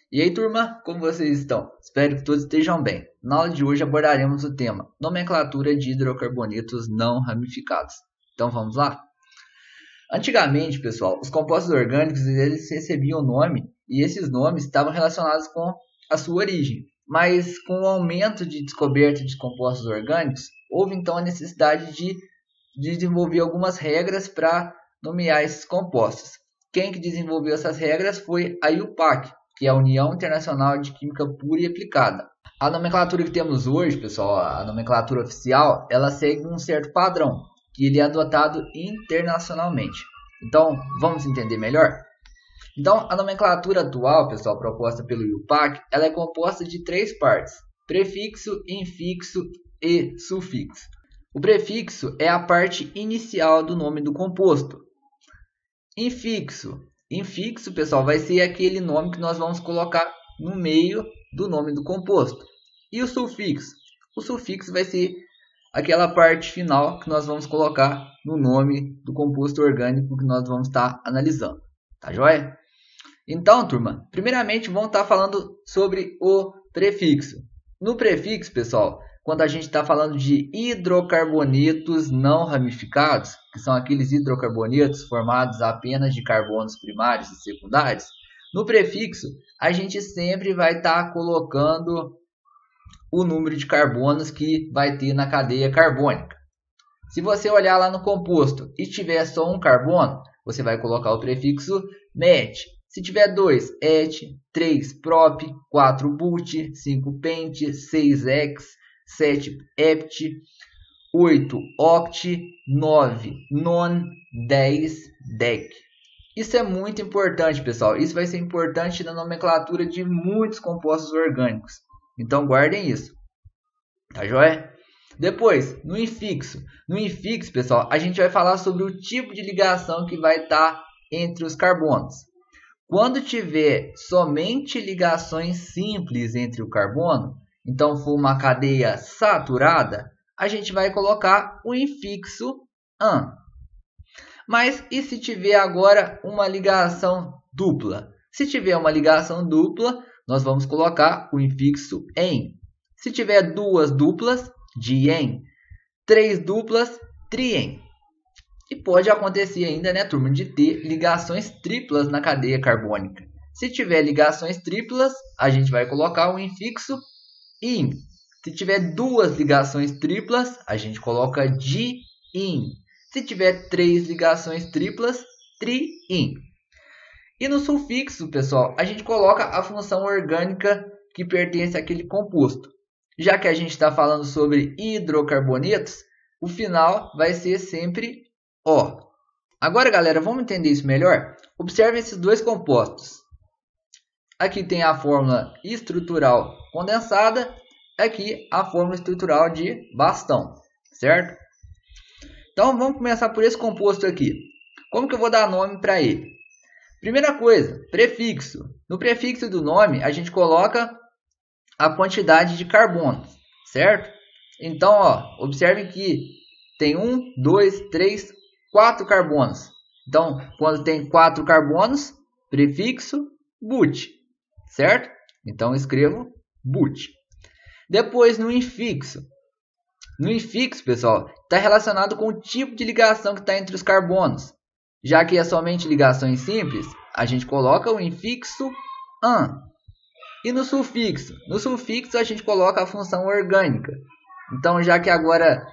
E aí, turma, como vocês estão? Espero que todos estejam bem. Na aula de hoje abordaremos o tema nomenclatura de hidrocarbonetos não ramificados. Então vamos lá? Antigamente, pessoal, os compostos orgânicos eles recebiam nome e esses nomes estavam relacionados com a sua origem. Mas com o aumento de descoberta de compostos orgânicos, houve então a necessidade de desenvolver algumas regras para nomear esses compostos. Quem que desenvolveu essas regras foi a IUPAC, que é a União Internacional de Química Pura e Aplicada. A nomenclatura que temos hoje, pessoal, a nomenclatura oficial, ela segue um certo padrão, que ele é adotado internacionalmente. Então, vamos entender melhor? Então, a nomenclatura atual, pessoal, proposta pelo IUPAC, ela é composta de três partes: prefixo, infixo e sufixo. O prefixo é a parte inicial do nome do composto. Infixo, pessoal, vai ser aquele nome que nós vamos colocar no meio do nome do composto. E o sufixo? O sufixo vai ser aquela parte final que nós vamos colocar no nome do composto orgânico que nós vamos estar analisando. Tá joia? Então, turma, primeiramente vamos estar falando sobre o prefixo. No prefixo, pessoal, quando a gente está falando de hidrocarbonetos não ramificados, que são aqueles hidrocarbonetos formados apenas de carbonos primários e secundários, no prefixo a gente sempre vai estar colocando o número de carbonos que vai ter na cadeia carbônica. Se você olhar lá no composto e tiver só um carbono, você vai colocar o prefixo met. Se tiver 2, et, 3, prop, 4, but, 5, pent, 6, hex, 7, hept, 8, oct, 9, non, 10, dec. Isso é muito importante, pessoal. Isso vai ser importante na nomenclatura de muitos compostos orgânicos. Então, guardem isso. Tá joia? Depois, no infixo. No infixo, pessoal, a gente vai falar sobre o tipo de ligação que vai estar entre os carbonos. Quando tiver somente ligações simples entre o carbono, então for uma cadeia saturada, a gente vai colocar o infixo AN. Mas e se tiver agora uma ligação dupla? Se tiver uma ligação dupla, nós vamos colocar o infixo EN. Se tiver duas duplas, dien. Três duplas, trien. E pode acontecer ainda, né, turma, de ter ligações triplas na cadeia carbônica. Se tiver ligações triplas, a gente vai colocar o infixo in. Se tiver duas ligações triplas, a gente coloca diin. Se tiver três ligações triplas, triin. E no sufixo, pessoal, a gente coloca a função orgânica que pertence àquele composto. Já que a gente está falando sobre hidrocarbonetos, o final vai ser sempre O. Agora, galera, vamos entender isso melhor? Observe esses dois compostos. Aqui tem a fórmula estrutural condensada, aqui a fórmula estrutural de bastão, certo? Então, vamos começar por esse composto aqui. Como que eu vou dar nome para ele? Primeira coisa, prefixo. No prefixo do nome, a gente coloca a quantidade de carbonos, certo? Então, ó, observe que tem 1, 2, 3, 4 carbonos. Então, quando tem 4 carbonos, prefixo but, certo? Então, escrevo but. Depois, no infixo. No infixo, pessoal, está relacionado com o tipo de ligação que está entre os carbonos. Já que é somente ligações simples, a gente coloca o infixo AN. E no sufixo? No sufixo a gente coloca a função orgânica. Então, já que agora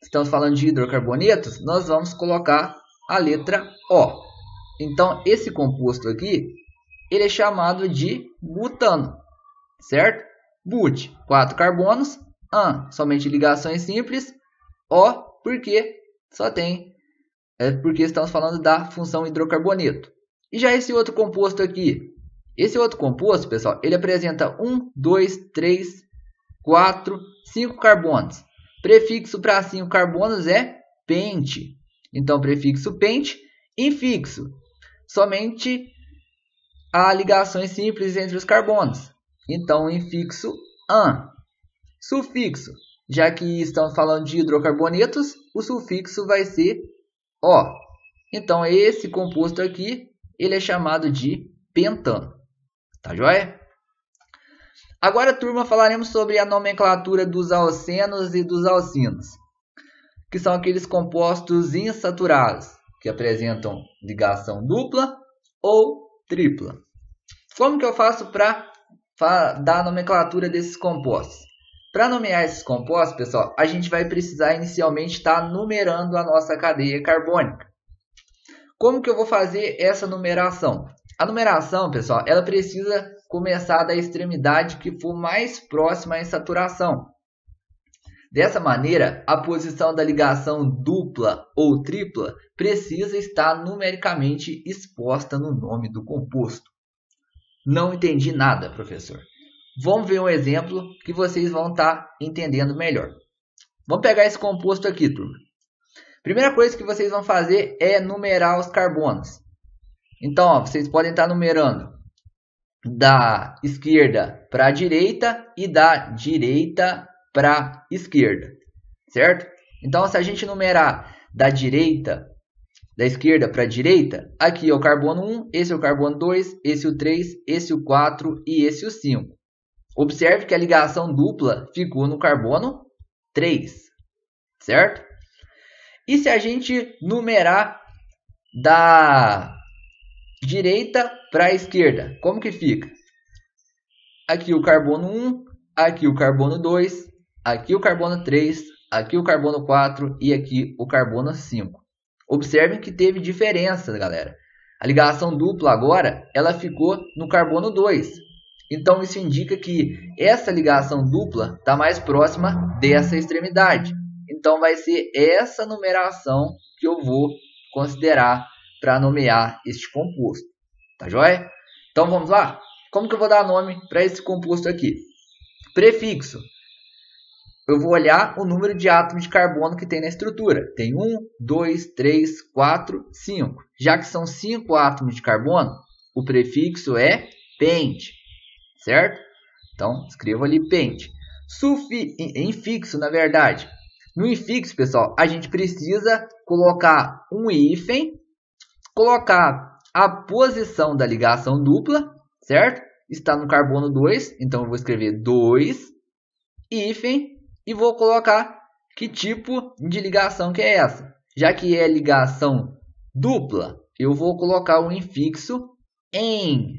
estamos falando de hidrocarbonetos, nós vamos colocar a letra O. Então, esse composto aqui, ele é chamado de butano, certo? But, 4 carbonos. AN, somente ligações simples. O, porque só tem, porque estamos falando da função hidrocarboneto. E já esse outro composto aqui, esse outro composto, pessoal, ele apresenta 1, 2, 3, 4, 5 carbonos. Prefixo para 5 carbonos é pent. Então, prefixo pent. Infixo, somente há ligações simples entre os carbonos. Então, infixo AN. Sufixo, já que estamos falando de hidrocarbonetos, o sufixo vai ser O. Então, esse composto aqui, ele é chamado de pentano. Tá joia? Agora, turma, falaremos sobre a nomenclatura dos alcenos e dos alcinos, que são aqueles compostos insaturados, que apresentam ligação dupla ou tripla. Como que eu faço para dar a nomenclatura desses compostos? Para nomear esses compostos, pessoal, a gente vai precisar inicialmente estar numerando a nossa cadeia carbônica. Como que eu vou fazer essa numeração? A numeração, pessoal, ela precisa começar da extremidade que for mais próxima à insaturação. Dessa maneira, a posição da ligação dupla ou tripla precisa estar numericamente exposta no nome do composto. Não entendi nada, professor. Vamos ver um exemplo que vocês vão estar entendendo melhor. Vamos pegar esse composto aqui, turma. Primeira coisa que vocês vão fazer é numerar os carbonos. Então, ó, vocês podem estar numerando da esquerda para a direita e da direita para a esquerda, certo? Então, se a gente numerar da esquerda para a direita, aqui é o carbono 1, esse é o carbono 2, esse é o 3, esse é o 4 e esse é o 5. Observe que a ligação dupla ficou no carbono 3, certo? E se a gente numerar da direita para a esquerda, como que fica? Aqui o carbono 1, aqui o carbono 2, aqui o carbono 3, aqui o carbono 4 e aqui o carbono 5. Observem que teve diferença, galera. A ligação dupla agora, ela ficou no carbono 2. Então isso indica que essa ligação dupla está mais próxima dessa extremidade. Então vai ser essa numeração que eu vou considerar para nomear este composto. Tá joia? Então vamos lá? Como que eu vou dar nome para esse composto aqui? Prefixo. Eu vou olhar o número de átomos de carbono que tem na estrutura. Tem 1, 2, 3, 4, 5. Já que são 5 átomos de carbono, o prefixo é pente. Certo? Então, escrevo ali pente. Infixo, na verdade. No infixo, pessoal, a gente precisa colocar um hífen, colocar a posição da ligação dupla, certo? Está no carbono 2, então eu vou escrever 2, hífen, e vou colocar que tipo de ligação que é essa. Já que é ligação dupla, eu vou colocar um infixo em,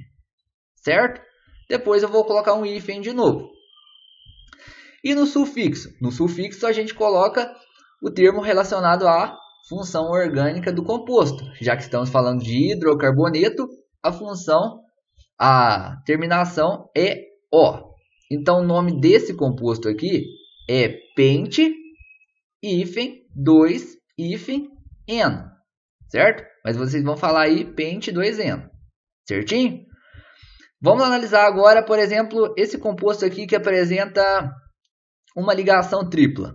certo? Depois eu vou colocar um hífen de novo. E no sufixo? No sufixo a gente coloca o termo relacionado à função orgânica do composto. Já que estamos falando de hidrocarboneto, a terminação é O. Então o nome desse composto aqui é pente, hífen, 2, hífen, eno. Certo? Mas vocês vão falar aí pente 2-eno. Certinho? Vamos analisar agora, por exemplo, esse composto aqui que apresenta uma ligação tripla.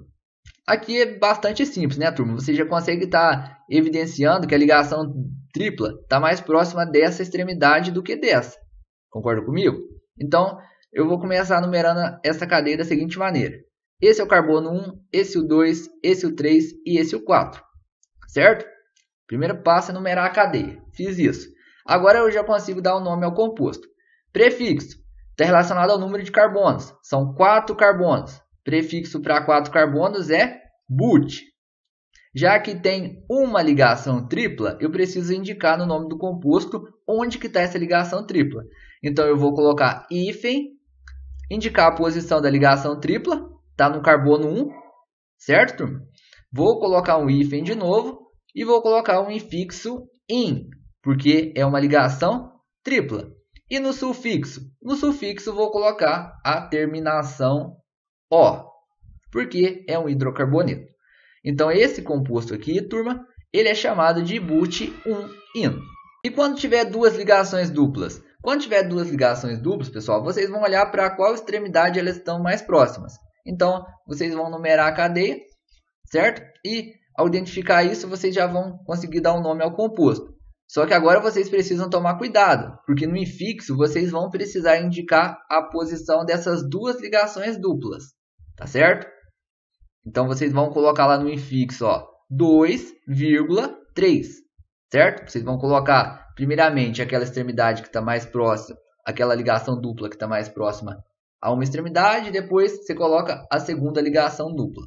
Aqui é bastante simples, né, turma? Você já consegue estar evidenciando que a ligação tripla está mais próxima dessa extremidade do que dessa. Concorda comigo? Então, eu vou começar numerando essa cadeia da seguinte maneira. Esse é o carbono 1, esse é o 2, esse é o 3 e esse é o 4. Certo? Primeiro passo é numerar a cadeia. Fiz isso. Agora eu já consigo dar um nome ao composto. Prefixo. Está relacionado ao número de carbonos. São 4 carbonos. Prefixo para 4 carbonos é but. Já que tem uma ligação tripla, eu preciso indicar no nome do composto onde que está essa ligação tripla. Então eu vou colocar hífen, indicar a posição da ligação tripla, está no carbono 1, certo, turma? Vou colocar um hífen de novo e vou colocar um infixo in, porque é uma ligação tripla. E no sufixo? No sufixo vou colocar a terminação O, porque é um hidrocarboneto. Então esse composto aqui, turma, ele é chamado de but-1-ino. E quando tiver duas ligações duplas? Quando tiver duas ligações duplas, pessoal, vocês vão olhar para qual extremidade elas estão mais próximas. Então, vocês vão numerar a cadeia, certo? E ao identificar isso, vocês já vão conseguir dar um nome ao composto. Só que agora vocês precisam tomar cuidado, porque no infixo vocês vão precisar indicar a posição dessas duas ligações duplas, tá certo? Então vocês vão colocar lá no infixo, ó, 2,3, certo? Vocês vão colocar primeiramente aquela extremidade que está mais próxima, aquela ligação dupla que está mais próxima a uma extremidade e depois você coloca a segunda ligação dupla,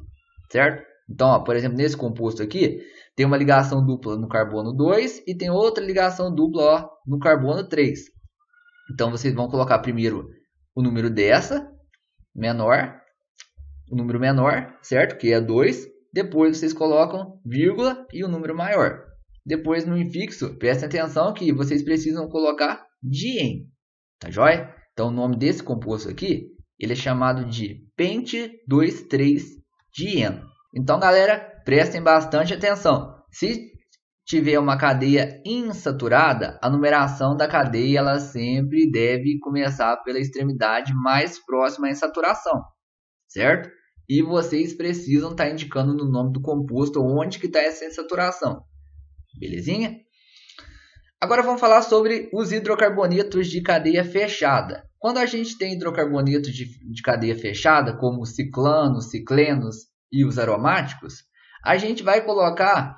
certo? Então, ó, por exemplo, nesse composto aqui, tem uma ligação dupla no carbono 2 e tem outra ligação dupla, ó, no carbono 3. Então, vocês vão colocar primeiro o número dessa, menor, o número menor, certo? Que é 2. Depois vocês colocam vírgula e o número maior. Depois no infixo, prestem atenção que vocês precisam colocar dien, tá joia? Então, o nome desse composto aqui, ele é chamado de pente-2,3-dieno. Então, galera, prestem bastante atenção. Se tiver uma cadeia insaturada, a numeração da cadeia ela sempre deve começar pela extremidade mais próxima à insaturação, certo? E vocês precisam estar indicando no nome do composto onde que está essa insaturação, belezinha? Agora vamos falar sobre os hidrocarbonetos de cadeia fechada. Quando a gente tem hidrocarbonetos de cadeia fechada, como os ciclanos, ciclenos e os aromáticos, a gente vai colocar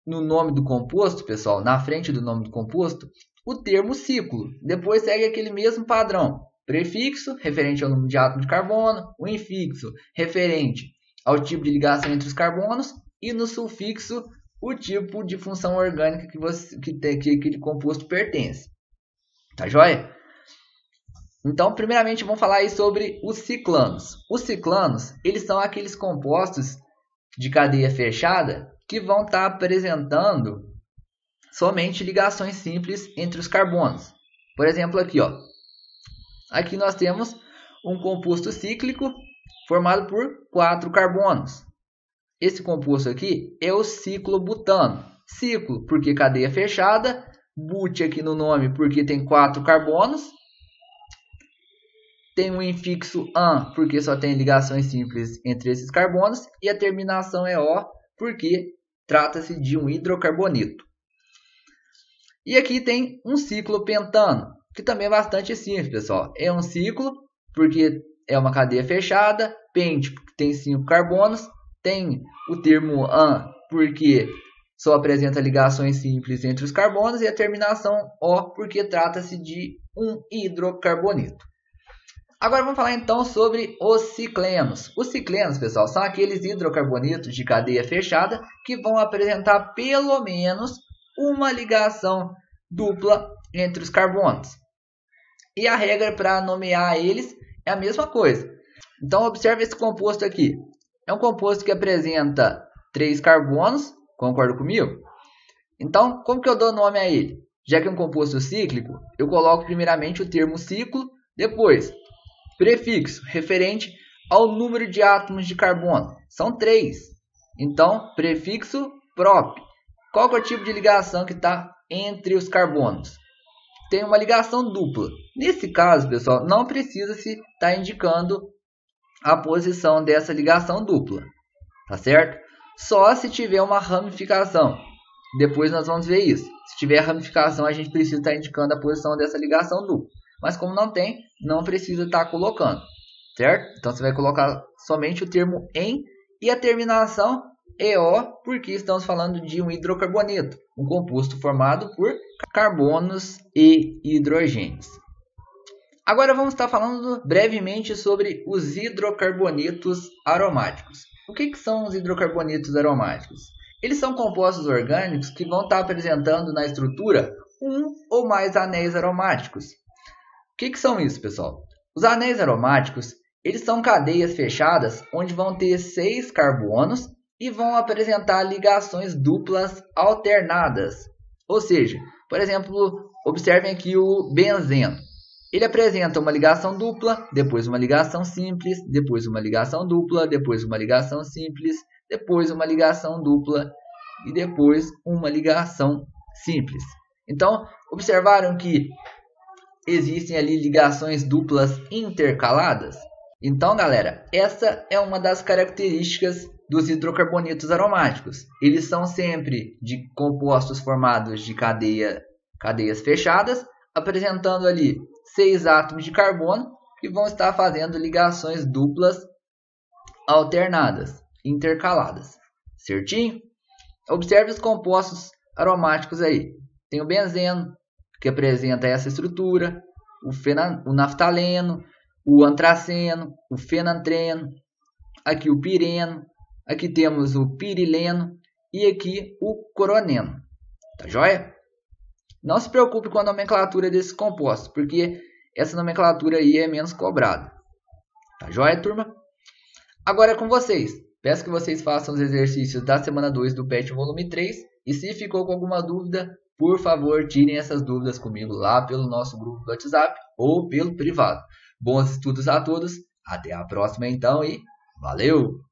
no nome do composto, pessoal, na frente do nome do composto, o termo ciclo. Depois segue aquele mesmo padrão. Prefixo, referente ao número de átomos de carbono. O infixo, referente ao tipo de ligação entre os carbonos. E no sufixo, o tipo de função orgânica que aquele composto pertence. Tá joia? Então, primeiramente, vamos falar aí sobre os ciclanos. Os ciclanos, eles são aqueles compostos de cadeia fechada que vão estar apresentando somente ligações simples entre os carbonos. Por exemplo, aqui, ó. Aqui nós temos um composto cíclico formado por 4 carbonos. Esse composto aqui é o ciclobutano. Ciclo, porque cadeia fechada. But aqui no nome, porque tem 4 carbonos. Tem um infixo an, porque só tem ligações simples entre esses carbonos. E a terminação é O, porque trata-se de um hidrocarboneto. E aqui tem um ciclopentano, que também é bastante simples, pessoal. É um ciclo, porque é uma cadeia fechada. Pente, porque tem 5 carbonos. Tem o termo an, porque só apresenta ligações simples entre os carbonos. E a terminação O, porque trata-se de um hidrocarboneto. Agora vamos falar então sobre os ciclenos. Os ciclenos, pessoal, são aqueles hidrocarbonetos de cadeia fechada que vão apresentar pelo menos uma ligação dupla entre os carbonos. E a regra para nomear eles é a mesma coisa. Então observe esse composto aqui. É um composto que apresenta 3 carbonos, concorda comigo? Então, como que eu dou nome a ele? Já que é um composto cíclico, eu coloco primeiramente o termo ciclo, depois prefixo, referente ao número de átomos de carbono. São 3. Então, prefixo prop. Qual que é o tipo de ligação que está entre os carbonos? Tem uma ligação dupla. Nesse caso, pessoal, não precisa se estar indicando a posição dessa ligação dupla. Tá certo? Só se tiver uma ramificação. Depois nós vamos ver isso. Se tiver ramificação, a gente precisa estar indicando a posição dessa ligação dupla. Mas como não tem, não precisa estar colocando, certo? Então você vai colocar somente o termo em e a terminação EO, porque estamos falando de um hidrocarboneto, um composto formado por carbonos e hidrogênios. Agora vamos estar falando brevemente sobre os hidrocarbonetos aromáticos. O que são os hidrocarbonetos aromáticos? Eles são compostos orgânicos que vão estar apresentando na estrutura um ou mais anéis aromáticos. O que são isso, pessoal? Os anéis aromáticos, eles são cadeias fechadas onde vão ter 6 carbonos e vão apresentar ligações duplas alternadas. Ou seja, por exemplo, observem aqui o benzeno. Ele apresenta uma ligação dupla, depois uma ligação simples, depois uma ligação dupla, depois uma ligação simples, depois uma ligação dupla e depois uma ligação simples. Então, observaram que existem ali ligações duplas intercaladas? Então, galera, essa é uma das características dos hidrocarbonetos aromáticos. Eles são sempre de compostos formados de cadeias fechadas, apresentando ali 6 átomos de carbono que vão estar fazendo ligações duplas alternadas, intercaladas. Certinho? Observe os compostos aromáticos aí. Tem o benzeno, que apresenta essa estrutura, o naftaleno, o antraceno, o fenantreno, aqui o pireno, aqui temos o pirileno e aqui o coroneno. Tá joia? Não se preocupe com a nomenclatura desses compostos, porque essa nomenclatura aí é menos cobrada. Tá joia, turma? Agora é com vocês. Peço que vocês façam os exercícios da semana 2 do PET volume 3. E se ficou com alguma dúvida, por favor, tirem essas dúvidas comigo lá pelo nosso grupo do WhatsApp ou pelo privado. Bons estudos a todos. Até a próxima então e valeu!